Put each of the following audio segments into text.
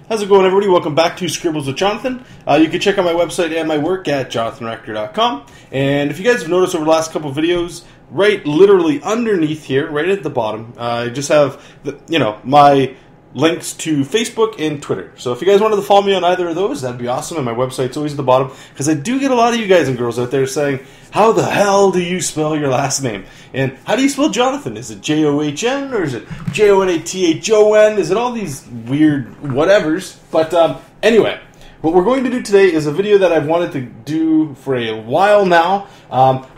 How's it going, everybody? Welcome back to Scribbles with Jonathan. You can check out my website and my work at jonathanrector.com. And if you guys have noticed over the last couple of videos, right literally underneath here, right at the bottom, I just have my links to Facebook and Twitter. So if you guys wanted to follow me on either of those, that'd be awesome. And my website's always at the bottom, because I do get a lot of you guys and girls out there saying, how the hell do you spell your last name? And how do you spell Jonathan? Is it John or is it Jonathon? Is it all these weird whatevers? But anyway, what we're going to do today is a video that I've wanted to do for a while now.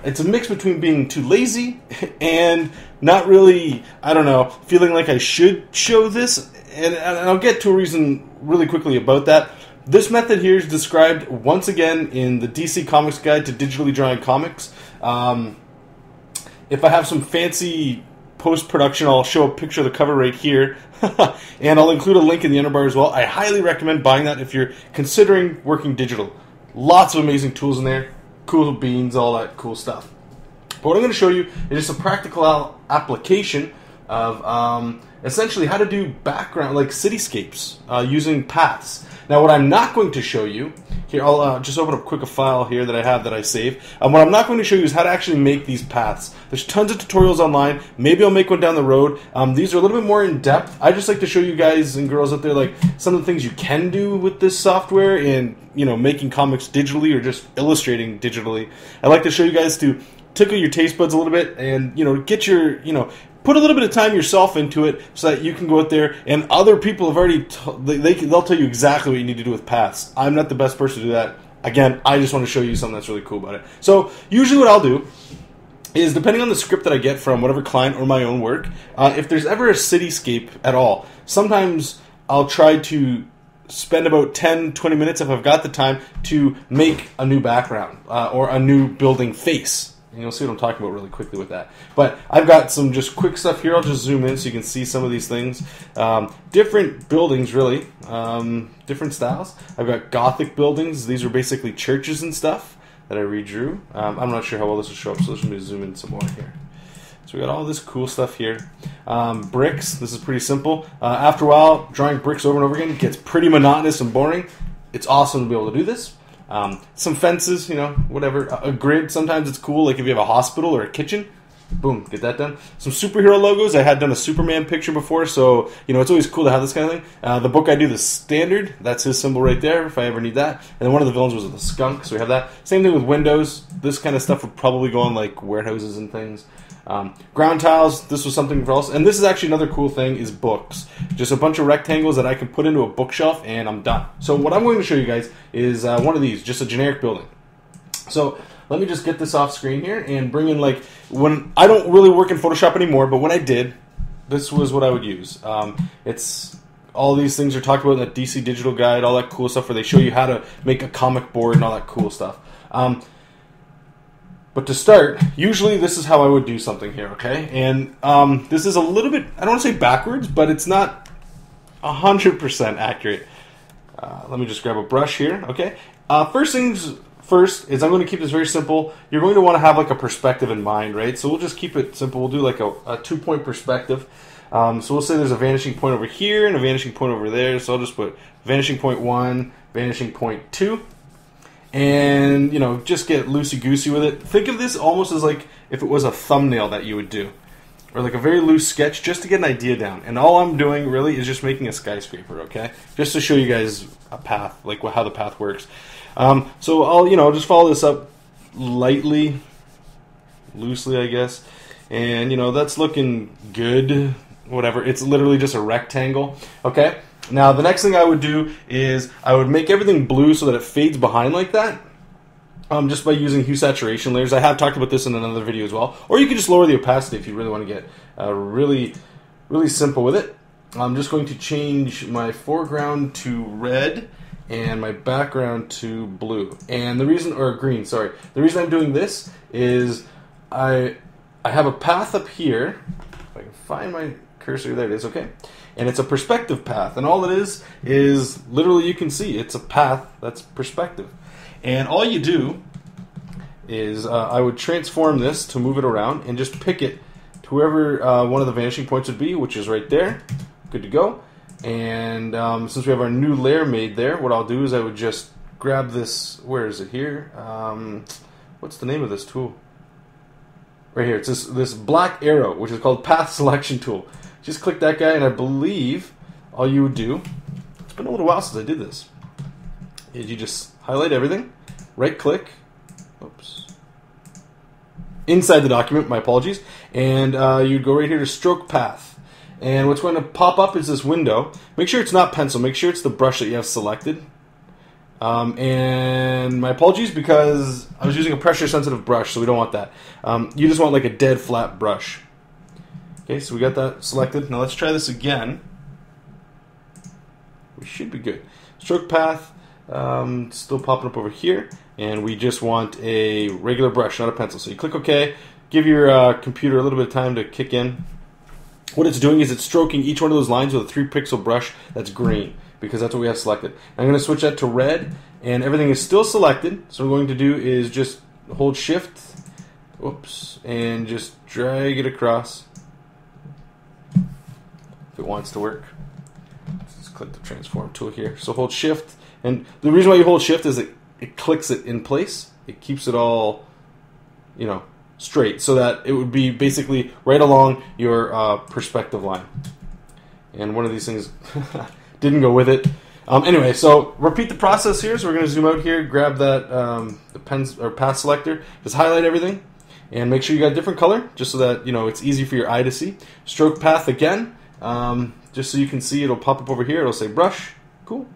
It's a mix between being too lazy and not really, I don't know, feeling like I should show this. And I'll get to a reason really quickly about that. This method here is described once again in the DC Comics Guide to Digitally Drawing Comics. If I have some fancy post-production, I'll show a picture of the cover right here. And I'll include a link in the underbar as well. I highly recommend buying that if you're considering working digital. Lots of amazing tools in there. Cool beans, all that cool stuff. But what I'm going to show you is just a practical application of essentially how to do background, like cityscapes, using paths. Now, what I'm not going to show you, here, I'll just open up quick a file here that I have that I saved. What I'm not going to show you is how to actually make these paths. There's tons of tutorials online. Maybe I'll make one down the road. These are a little bit more in depth. I just like to show you guys and girls out there like some of the things you can do with this software and making comics digitally or just illustrating digitally. I like to show you guys to tickle your taste buds a little bit and get your put a little bit of time yourself into it so that you can go out there and other people have already they'll tell you exactly what you need to do with paths. I'm not the best person to do that. Again, I just want to show you something that's really cool about it. So usually what I'll do is, depending on the script that I get from whatever client or my own work, if there's ever a cityscape at all, sometimes I'll try to spend about 10-20 minutes, if I've got the time, to make a new background or a new building face. And you'll see what I'm talking about really quickly with that. But I've got some just quick stuff here. I'll just zoom in so you can see some of these things. Different buildings, really. Different styles. I've got Gothic buildings. These are basically churches and stuff that I redrew. I'm not sure how well this will show up, so let me zoom in some more here. So we got all this cool stuff here. Bricks. This is pretty simple. After a while, drawing bricks over and over again gets pretty monotonous and boring. It's awesome to be able to do this. Some fences, whatever. A grid, sometimes it's cool, like if you have a hospital or a kitchen. Boom, get that done. Some superhero logos. I had done a Superman picture before, so, it's always cool to have this kind of thing. The book I do, the Standard, that's his symbol right there, if I ever need that. And then one of the villains was the skunk, so we have that. Same thing with windows. This kind of stuff would probably go on, like, warehouses and things. Ground tiles, this was something else. And this is actually another cool thing, is books. Just a bunch of rectangles that I can put into a bookshelf, and I'm done. So what I'm going to show you guys is one of these, just a generic building. So let me just get this off screen here and bring in, like, when I don't really work in Photoshop anymore, but when I did, this was what I would use. It's all these things are talked about in that DC Digital Guide, all that cool stuff where they show you how to make a comic board and all that cool stuff. But to start, usually this is how I would do something here, okay? And this is a little bit, I don't want to say backwards, but it's not 100% accurate. Let me just grab a brush here, okay? First things first is I'm going to keep this very simple. You're going to want to have like a perspective in mind, right? So we'll just keep it simple. We'll do like a two-point perspective. So we'll say there's a vanishing point over here and a vanishing point over there. So I'll just put vanishing point 1, vanishing point 2. And, just get loosey-goosey with it. Think of this almost as like if it was a thumbnail that you would do. Or like a very loose sketch just to get an idea down. And all I'm doing really is just making a skyscraper, okay? Just to show you guys a path, like how the path works. So I'll, just follow this up lightly, loosely, I guess. And, that's looking good, whatever. It's literally just a rectangle, okay? Now, the next thing I would do is I would make everything blue so that it fades behind like that, just by using hue saturation layers. I have talked about this in another video as well. Or you can just lower the opacity if you really want to get really, really simple with it. I'm just going to change my foreground to red and my background to blue. And the reason, or green, sorry. The reason I'm doing this is I have a path up here. If I can find my cursor, there it is, okay? And it's a perspective path, and all it is literally, you can see it's a path that's perspective. And all you do is I would transform this to move it around and just pick it to wherever one of the vanishing points would be, which is right there. Good to go. And since we have our new layer made there, what I'll do is I would just grab this. Where is it here? What's the name of this tool? Right here. It's this black arrow, which is called Path Selection Tool. Just click that guy, and I believe all you would do, it's been a little while since I did this, is you just highlight everything, right click, oops, inside the document, my apologies, and you'd go right here to Stroke Path. And what's going to pop up is this window. Make sure it's not pencil. Make sure it's the brush that you have selected. And my apologies because I was using a pressure-sensitive brush, so we don't want that. You just want like a dead flat brush. Okay, so we got that selected. Now let's try this again. We should be good. Stroke Path, still popping up over here. And we just want a regular brush, not a pencil. So you click OK. Give your computer a little bit of time to kick in. What it's doing is it's stroking each one of those lines with a 3-pixel brush that's green, because that's what we have selected. I'm going to switch that to red, and everything is still selected. So what I'm going to do is just hold Shift, whoops, and just drag it across if it wants to work. Just click the transform tool here. So hold Shift, and the reason why you hold Shift is it clicks it in place. It keeps it all, you know, straight, so that it would be basically right along your perspective line. And one of these things didn't go with it. Anyway, so repeat the process here. So we're going to zoom out here, grab that the pens or path selector, just highlight everything, and make sure you got a different color, just so that it's easy for your eye to see. Stroke Path again, just so you can see. It'll pop up over here. It'll say brush. Cool.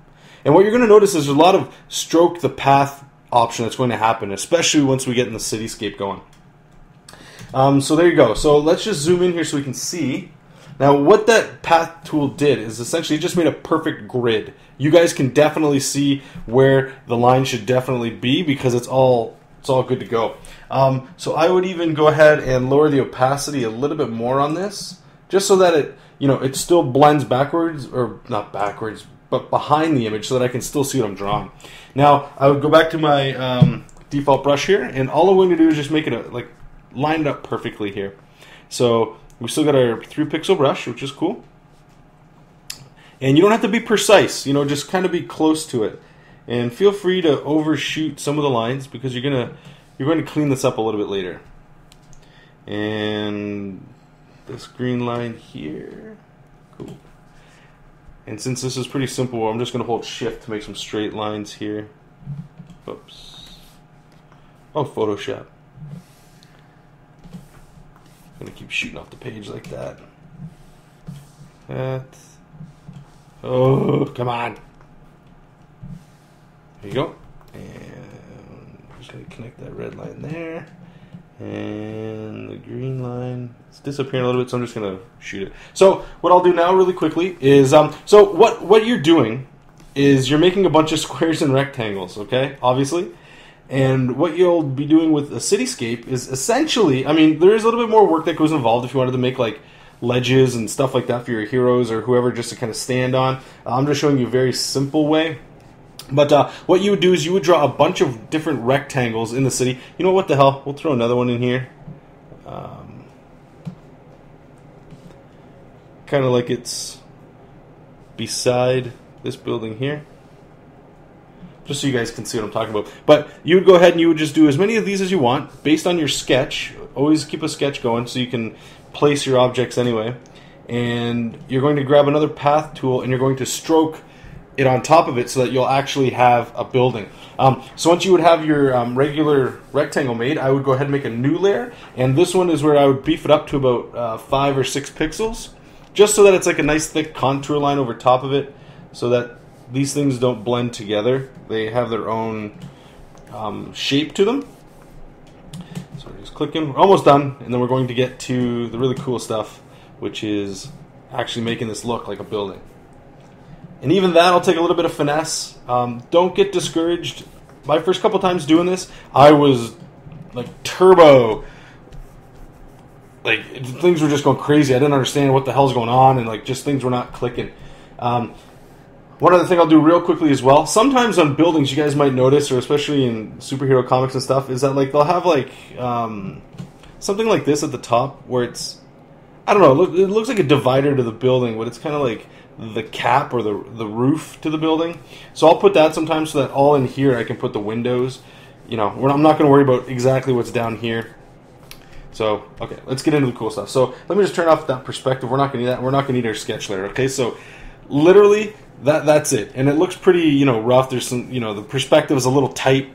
And what you're going to notice is there's a lot of stroke the path option that's going to happen, especially once we get in the cityscape going. So there you go. So let's just zoom in here so we can see. Now what that path tool did is essentially it just made a perfect grid. You guys can definitely see where the line should definitely be, because it's all good to go. So I would even go ahead and lower the opacity a little bit more on this, just so that it still blends backwards, or not backwards, but behind the image, so that I can still see what I'm drawing. Now I would go back to my default brush here, and all I'm going to do is just make it lined up perfectly here. So we still got our 3-pixel brush, which is cool. And you don't have to be precise, just kind of be close to it. And feel free to overshoot some of the lines, because you're going to clean this up a little bit later. And this green line here, cool. And since this is pretty simple, I'm just going to hold Shift to make some straight lines here. Oops. Oh, Photoshop. I'm going to keep shooting off the page like that. Oh, come on. There you go. And I'm just going to connect that red line there. And the green line, it's disappearing a little bit, so I'm just going to shoot it. So what I'll do now really quickly is, so what you're doing is you're making a bunch of squares and rectangles, okay, obviously. And what you'll be doing with a cityscape is essentially, there is a little bit more work that goes involved if you wanted to make like ledges and stuff like that for your heroes or whoever just to kind of stand on. I'm just showing you a very simple way. But what you would do is you would draw a bunch of different rectangles in the city. You know what the hell? We'll throw another one in here. Kind of like it's beside this building here. Just so you guys can see what I'm talking about. But you would go ahead and you would just do as many of these as you want based on your sketch. Always keep a sketch going so you can place your objects anyway. And you're going to grab another path tool and you're going to stroke it on top of it so that you'll actually have a building. So once you would have your regular rectangle made, I would go ahead and make a new layer. And this one is where I would beef it up to about 5 or 6 pixels. Just so that it's like a nice thick contour line over top of it, so that these things don't blend together. They have their own shape to them. So we're just clicking. We're almost done, and then we're going to get to the really cool stuff, which is actually making this look like a building. And even that'll take a little bit of finesse. Don't get discouraged. My first couple times doing this, I was like turbo. Like, things were just going crazy. I didn't understand what the hell's going on, and like just things were not clicking. One other thing I'll do real quickly as well, sometimes on buildings you guys might notice, or especially in superhero comics and stuff, is that like they'll have like something like this at the top where it's I don't know, it looks like a divider to the building, but it's kind of like the cap or the roof to the building. So I'll put that sometimes so that all in here I can put the windows. You know, I'm not going to worry about exactly what's down here. So, okay, let's get into the cool stuff. So let me just turn off that perspective. We're not going to need that. We're not going to need our sketch layer. Okay, so literally that's it. And it looks pretty, you know, rough. There's some, you know, the perspective is a little tight.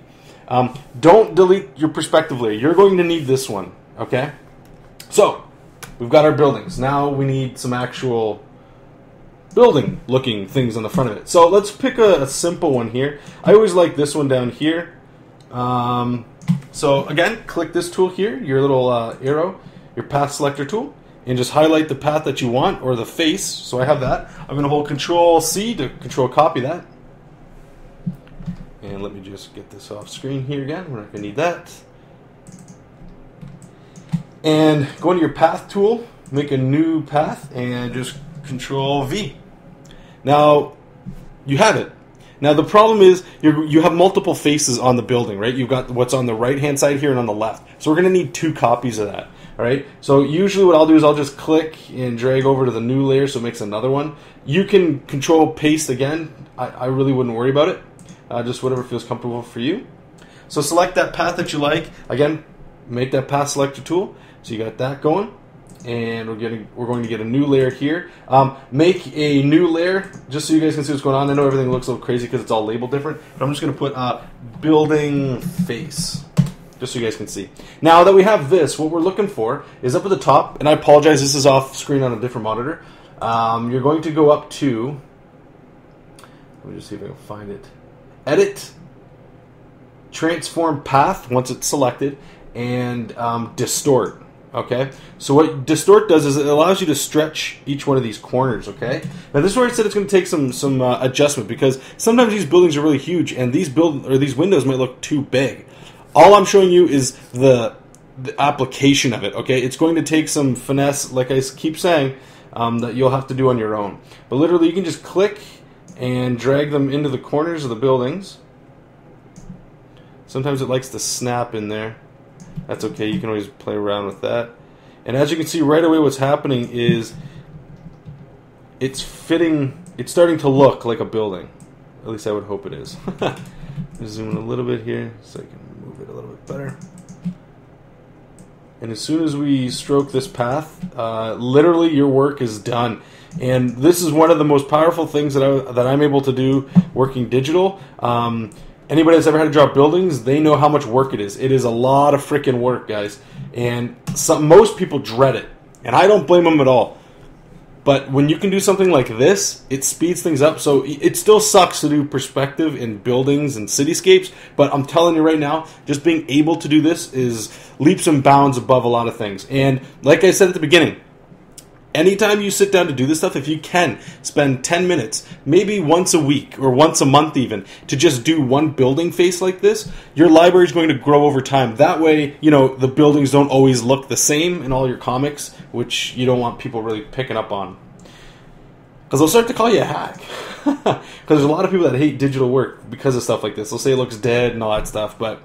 Don't delete your perspective layer. You're going to need this one. Okay, so we've got our buildings. Now we need some actual building looking things on the front of it. So let's pick a simple one here. I always like this one down here. So again, click this tool here, your little arrow, your path selector tool, and just highlight the path that you want, or the face. So I have that. I'm going to hold Control C to control copy that. And let me just get this off screen here again. We're not going to need that. And go into your path tool, make a new path, and just Control V. Now, you have it. Now, the problem is you have multiple faces on the building, right? You've got what's on the right-hand side here and on the left. So we're going to need 2 copies of that, all right? So usually what I'll do is I'll just click and drag over to the new layer so it makes another one. You can Control Paste again. I really wouldn't worry about it. Just whatever feels comfortable for you. So select that path that you like. Again, make that path selector tool. So you got that going. And we're going to get a new layer here. Make a new layer just so you guys can see what's going on. I know everything looks a little crazy because it's all labeled different, but I'm just going to put building face just so you guys can see. Now that we have this, what we're looking for is up at the top, and I apologize, this is off screen on a different monitor. You're going to go up to, let me just see if I can find it. Edit, transform path once it's selected, and distort. Okay, so what distort does is it allows you to stretch each one of these corners. Okay, now this is where I said it's going to take some adjustment, because sometimes these buildings are really huge and these windows might look too big. All I'm showing you is the application of it. Okay, it's going to take some finesse, like I keep saying, that you'll have to do on your own. But literally, you can just click and drag them into the corners of the buildings. Sometimes it likes to snap in there. That's okay, you can always play around with that. And as you can see right away, what's happening is it's starting to look like a building. At least I would hope it is. Zoom in a little bit here so I can move it a little bit better. And as soon as we stroke this path, literally your work is done. And this is one of the most powerful things that I'm able to do working digital. Anybody that's ever had to draw buildings, they know how much work it is. It is a lot of freaking work, guys. And most people dread it. And I don't blame them at all. But when you can do something like this, it speeds things up. So it still sucks to do perspective in buildings and cityscapes. But I'm telling you right now, just being able to do this is leaps and bounds above a lot of things. And like I said at the beginning, anytime you sit down to do this stuff, if you can, spend 10 minutes, maybe once a week or once a month even, to just do one building face like this, your library is going to grow over time. That way, you know, the buildings don't always look the same in all your comics, which you don't want people really picking up on. Because they'll start to call you a hack. Because there's a lot of people that hate digital work because of stuff like this. They'll say it looks dead and all that stuff, but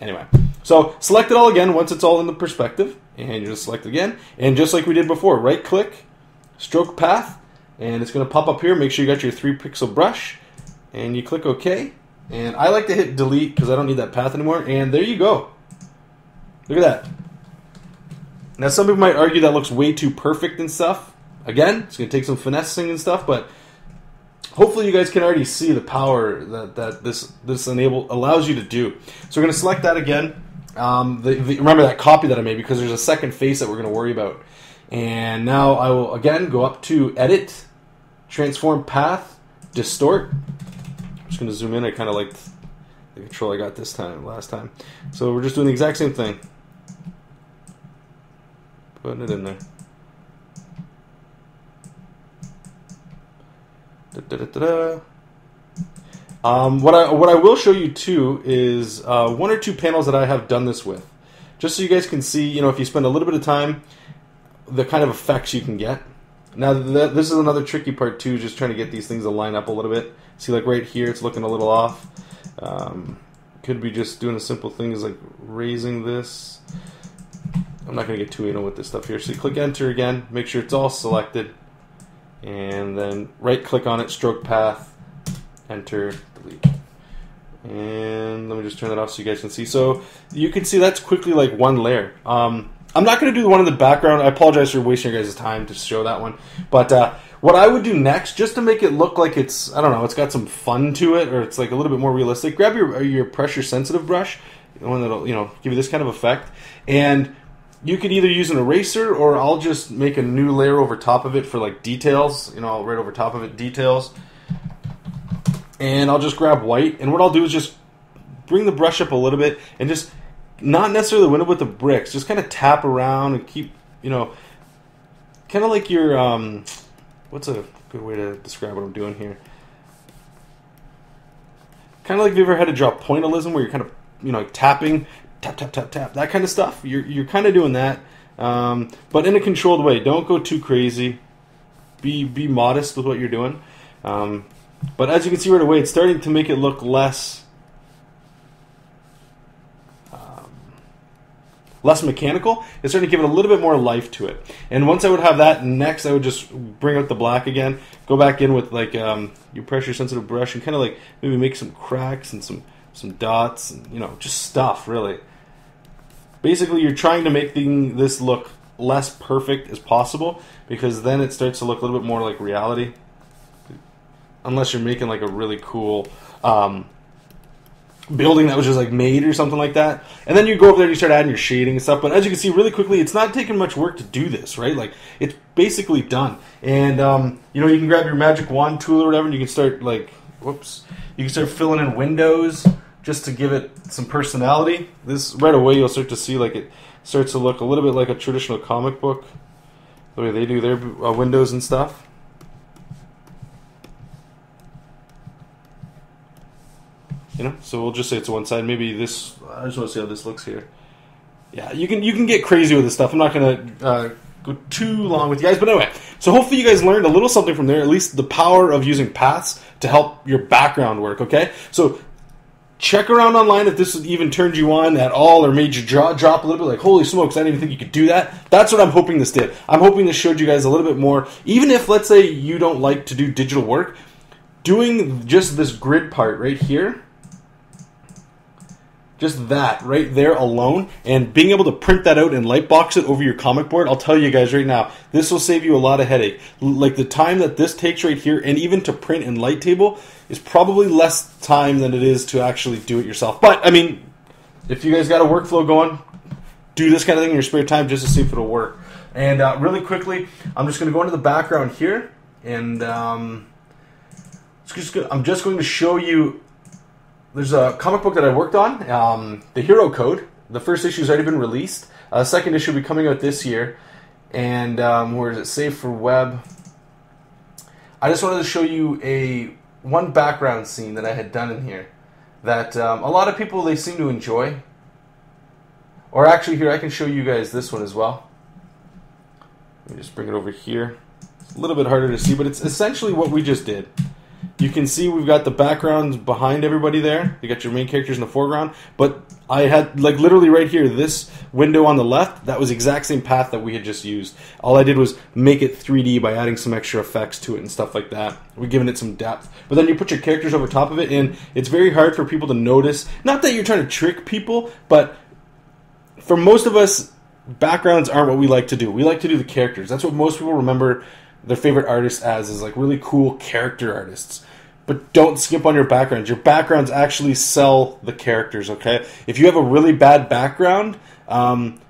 anyway. So select it all again once it's all in the perspective, and you just select it again. And just like we did before, right click, stroke path, and it's going to pop up here. Make sure you got your 3-pixel brush, and you click OK. And I like to hit delete because I don't need that path anymore. And there you go. Look at that. Now some people might argue that looks way too perfect and stuff. Again, it's going to take some finessing and stuff, but hopefully you guys can already see the power that this allows you to do. So we're going to select that again. Remember that copy that I made, because there's a second face that we're going to worry about. And now I will again go up to Edit, Transform Path, Distort. I'm just going to zoom in. I kind of liked the control I got last time. So we're just doing the exact same thing. Putting it in there. What I will show you too is 1 or 2 panels that I have done this with, just so you guys can see, you know, if you spend a little bit of time, the kind of effects you can get. Now this is another tricky part too, just trying to get these things to line up a little bit. See, like right here, it's looking a little off. Could be just doing a simple thing is like raising this I'm not going to get too anal with this stuff here. So you click enter again, make sure it's all selected, and then right click on it, stroke path, enter, delete. And let me just turn that off so you guys can see. So you can see that's quickly like one layer. I'm not going to do the one in the background. I apologize for wasting your guys' time to show that one. But what I would do next, just to make it look like it's, I don't know, it's got some fun to it, or it's like a little bit more realistic, grab your pressure sensitive brush, the one that'll, you know, give you this kind of effect, and you could either use an eraser, or I'll just make a new layer over top of it for like details, you know, I'll write over top of it details, and I'll just grab white, and what I'll do is just bring the brush up a little bit, and just, not necessarily win it with the bricks, just kind of tap around and keep, you know, kind of like your, what's a good way to describe what I'm doing here? Kind of like, have you ever had to draw pointillism, where you're kind of, you know, like tapping, tap, tap, tap, tap, that kind of stuff? You're kind of doing that, but in a controlled way. Don't go too crazy. Be modest with what you're doing. But as you can see right away, it's starting to make it look less mechanical. It's starting to give it a little bit more life to it. And once I would have that, next I would just bring out the black again, go back in with like your pressure sensitive brush, and kind of like maybe make some cracks and some dots, and, you know, just stuff really. Basically, you're trying to make this look less perfect as possible, because then it starts to look a little bit more like reality. Unless you're making like a really cool building that was just like made or something like that, and then you go over there and you start adding your shading and stuff. But as you can see really quickly, it's not taking much work to do this, right? Like, it's basically done. And you know, you can grab your magic wand tool or whatever, and you can start like, whoops, you can start filling in windows just to give it some personality. This right away you'll start to see like it starts to look a little bit like a traditional comic book, the way they do their windows and stuff. You know, so we'll just say it's one side. Maybe this. I just want to see how this looks here. Yeah, you can get crazy with this stuff. I'm not going to go too long with you guys, but anyway. So hopefully you guys learned a little something from there. At least the power of using paths to help your background work. Okay, so check around online if this even turned you on at all, or made your jaw drop a little bit. Like, holy smokes, I didn't even think you could do that. That's what I'm hoping this did. I'm hoping this showed you guys a little bit more. Even if, let's say, you don't like to do digital work, doing just this grid part right here. Just that right there alone, and being able to print that out and lightbox it over your comic board, I'll tell you guys right now, this will save you a lot of headache. Like, the time that this takes right here, and even to print in light table, is probably less time than it is to actually do it yourself. But, I mean, if you guys got a workflow going, do this kind of thing in your spare time just to see if it'll work. And really quickly, I'm just going to go into the background here, and I'm just going to show you. There's a comic book that I worked on, The Hero Code. The first issue has already been released. Second issue will be coming out this year. And where is it? Save for web. I just wanted to show you one background scene that I had done in here that a lot of people, they seem to enjoy. Or actually, here, I can show you guys this one as well. Let me just bring it over here. It's a little bit harder to see, but it's essentially what we just did. You can see we've got the backgrounds behind everybody there. You got your main characters in the foreground. But I had, like, literally right here, this window on the left, that was the exact same path that we had just used. All I did was make it 3D by adding some extra effects to it and stuff like that. We're giving it some depth. But then you put your characters over top of it, and it's very hard for people to notice. Not that you're trying to trick people, but for most of us, backgrounds aren't what we like to do. We like to do the characters. That's what most people remember their favorite artists as, is like really cool character artists. But don't skip on your backgrounds. Your backgrounds actually sell the characters, okay? If you have a really bad background,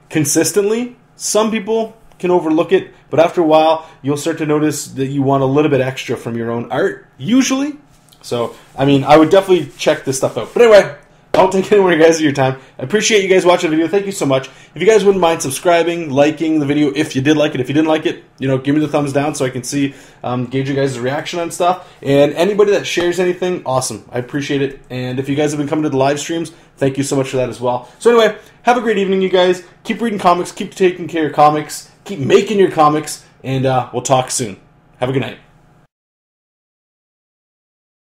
consistently, some people can overlook it, but after a while, you'll start to notice that you want a little bit extra from your own art, usually. So, I mean, I would definitely check this stuff out. But anyway, I won't take any more of your time. I appreciate you guys watching the video. Thank you so much. If you guys wouldn't mind subscribing, liking the video if you did like it. If you didn't like it, you know, give me the thumbs down so I can see, gauge your guys' reaction on stuff. And anybody that shares anything, awesome. I appreciate it. And if you guys have been coming to the live streams, thank you so much for that as well. So anyway, have a great evening, you guys. Keep reading comics. Keep taking care of comics. Keep making your comics. And we'll talk soon. Have a good night.